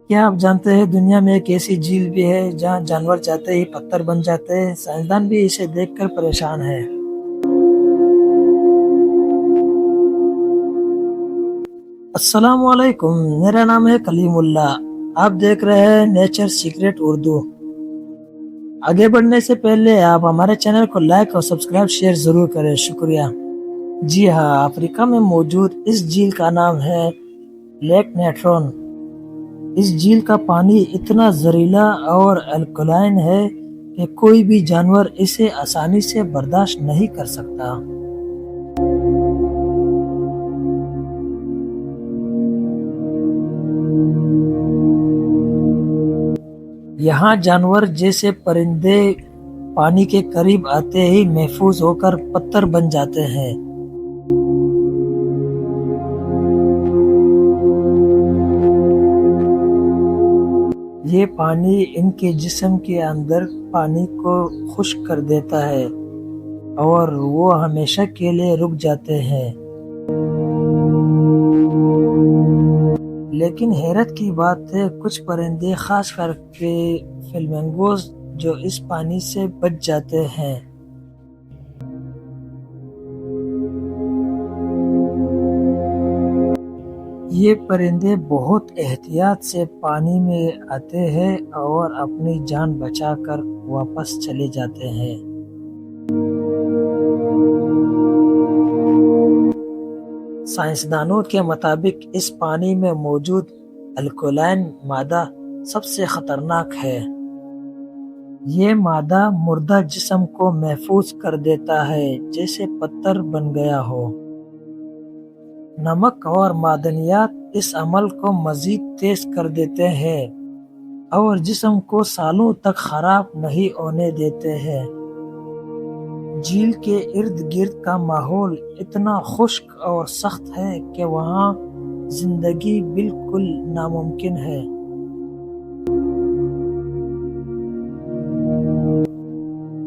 کیا آپ جانتے ہیں دنیا میں ایک ایسی جھیل بھی ہے جہاں جانور جاتے ہی پتھر بن جاتے ہیں؟ سائنسدان بھی اسے دیکھ کر پریشان ہے۔ السلام علیکم، میرا نام ہے کلیم اللہ۔ آپ دیکھ رہے ہیں نیچر سیکرٹ اردو۔ آگے بڑھنے سے پہلے آپ ہمارے چینل کو لائک اور سبسکرائب شیئر ضرور کریں، شکریہ۔ جی ہاں، افریقہ میں موجود اس جھیل کا نام ہے لیک نیٹرون۔ اس جھیل کا پانی اتنا زہریلا اور الکلائن ہے کہ کوئی بھی جانور اسے آسانی سے برداشت نہیں کر سکتا۔ یہاں جانور جیسے پرندے پانی کے قریب آتے ہی محفوظ ہو کر پتھر بن جاتے ہیں۔ یہ پانی ان کے جسم کے اندر پانی کو خشک کر دیتا ہے اور وہ ہمیشہ کے لیے رک جاتے ہیں۔ لیکن حیرت کی بات ہے، کچھ پرندے خاص کر کے فلیمنگوز جو اس پانی سے بچ جاتے ہیں۔ یہ پرندے بہت احتیاط سے پانی میں آتے ہیں اور اپنی جان بچا کر واپس چلے جاتے ہیں۔ سائنسدانوں کے مطابق اس پانی میں موجود الکلائن مادہ سب سے خطرناک ہے۔ یہ مادہ مردہ جسم کو محفوظ کر دیتا ہے جیسے پتھر بن گیا ہو۔ نمک اور معدنیات اس عمل کو مزید تیز کر دیتے ہیں اور جسم کو سالوں تک خراب نہیں ہونے دیتے ہیں۔ جھیل کے ارد گرد کا ماحول اتنا خشک اور سخت ہے کہ وہاں زندگی بالکل ناممکن ہے۔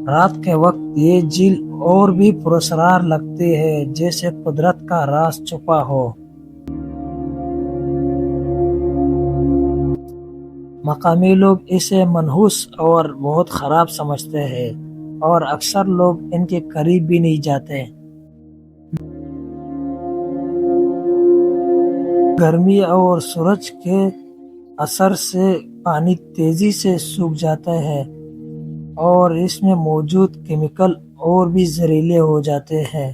رات کے وقت یہ جھیل اور بھی پراسرار لگتی ہے، جیسے قدرت کا راز چھپا ہو۔ مقامی لوگ اسے منحوس اور بہت خراب سمجھتے ہیں اور اکثر لوگ ان کے قریب بھی نہیں جاتے۔ گرمی اور سورج کے اثر سے پانی تیزی سے سوکھ جاتا ہے اور اس میں موجود کیمیکل اور بھی زہریلے ہو جاتے ہیں۔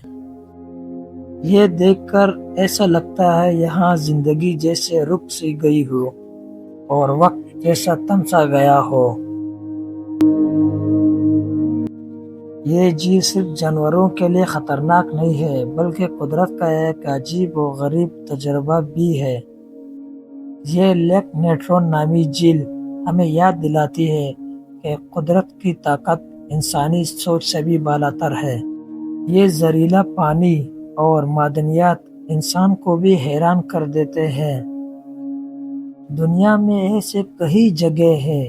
یہ دیکھ کر ایسا لگتا ہے یہاں زندگی جیسے رک سی گئی ہو اور وقت جیسا تھم سا گیا ہو۔ یہ جھیل صرف جانوروں کے لیے خطرناک نہیں ہے بلکہ قدرت کا ایک عجیب و غریب تجربہ بھی ہے۔ یہ لیک نیٹرون نامی جھیل ہمیں یاد دلاتی ہے کہ قدرت کی طاقت انسانی سوچ سے بھی بالاتر ہے۔ یہ زہریلا پانی اور معدنیات انسان کو بھی حیران کر دیتے ہیں۔ دنیا میں ایسے کئی جگہ ہیں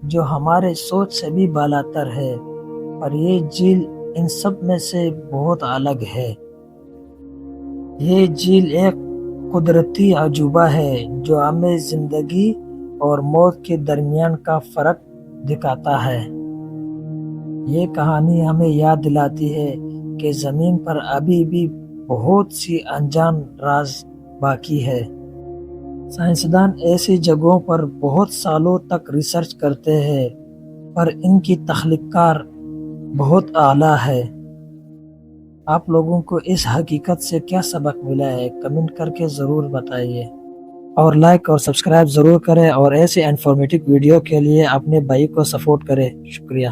جو ہمارے سوچ سے بھی بالاتر ہے، پر یہ جھیل ان سب میں سے بہت الگ ہے۔ یہ جھیل ایک قدرتی عجوبہ ہے جو ہمیں زندگی اور موت کے درمیان کا فرق دکھاتا ہے۔ یہ کہانی ہمیں یاد دلاتی ہے کہ زمین پر ابھی بھی بہت سی انجان راز باقی ہے۔ سائنسدان ایسی جگہوں پر بہت سالوں تک ریسرچ کرتے ہیں، پر ان کی تخلیق کار بہت اعلیٰ ہے۔ آپ لوگوں کو اس حقیقت سے کیا سبق ملا ہے؟ کمنٹ کر کے ضرور بتائیے اور لائک اور سبسکرائب ضرور کریں، اور ایسے انفارمیٹو ویڈیو کے لیے اپنے بھائی کو سپورٹ کریں۔ شکریہ۔